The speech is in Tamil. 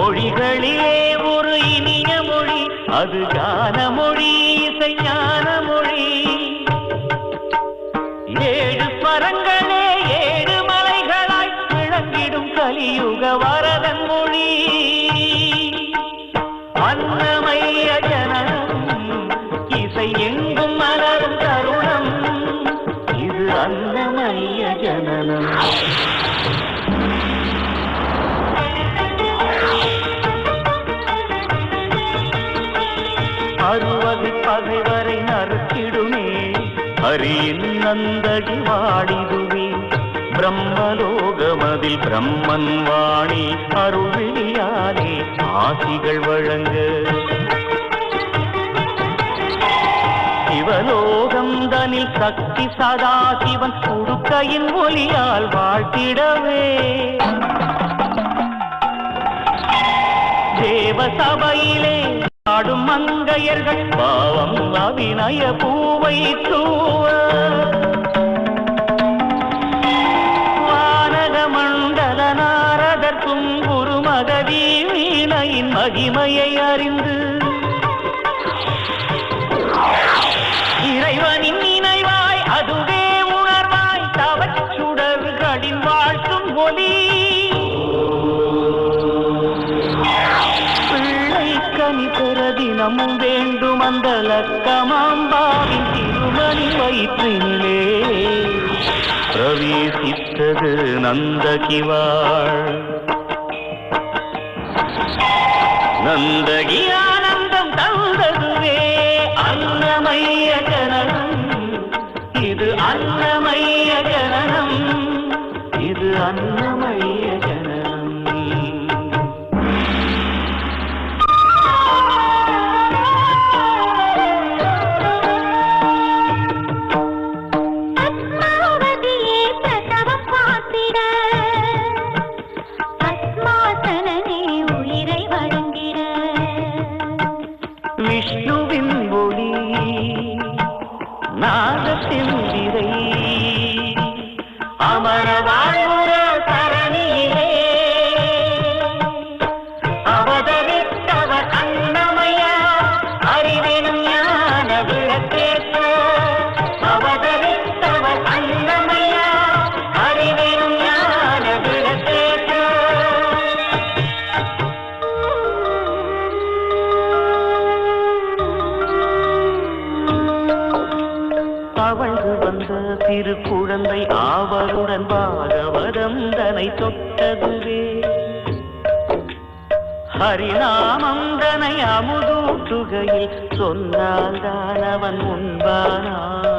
மொழிகளிலே ஒரு இனிய மொழி, அது ஞான மொழி, இசை ஞான மொழி. ஏழு ஸ்வரங்களே ஏழு மலைகளாய் விளங்கிடும் கலியுக வரதன் மொழி. அன்னமய்ய ஜனனம், இசை எங்கும் மலரும் தருணம், இது அன்னமய்ய ஜனனம். அறுவகை பகைவரை நறுக்கிடுமே ஹரியின் நந்தடி வாடிடுவே. பிரம்மலோகமதில் பிரம்மன் வாணி அருள்விழியாலே ஆசிகள் வழங்க. சிவலோகம் தனில் சக்தி சதாசிவன் உடுக்கையின் ஒலியால் வாழ்த்திடவே. தேவ சபையிலே ஆடும் மங்கையர்கள் பாவம் அபிநய பூவை தூவ. வானக மண்டல நாரதற்கும் குருமகதி வீணையின் மகிமையை அறிந்து இறைவனின் நினைவாய் அதுவே உணர்வாய் தவச்சுடர்களின் வாழ்த்தும் ஒலி. தினமும் வேண்டும் அந்த லக்கமாம்பாவின் திருமணி வயிற்றினிலே பிரவேசித்தது நந்தகிவாள். நந்தகி ஆனந்தம் தந்ததுவே அன்னமய்ய ஜனனம், இது அன்னமய்ய ஜனனம், இது அன்னமய்ய ஜனனம். விஷ்ணுவின் ஒளி நாகத்தின் விதை அமர வாழ்வுற தரணியிலே அவதரித்தவர் அன்னமயா அறிவெனும் ஞான விளக்கேற்ற. அவதரித்தவர் அன்னமயா அறிவெனும் ஞான விளக்கேற்ற. அவழ்ந்து வந்த திரு குழந்தை ஆவலுடன் பாகவதம் தனை தொட்டதுவே. ஹரிநாமம் தனை அமுதூட்டுகையில் சொன்னால் தான் அவன் முன்பானான்.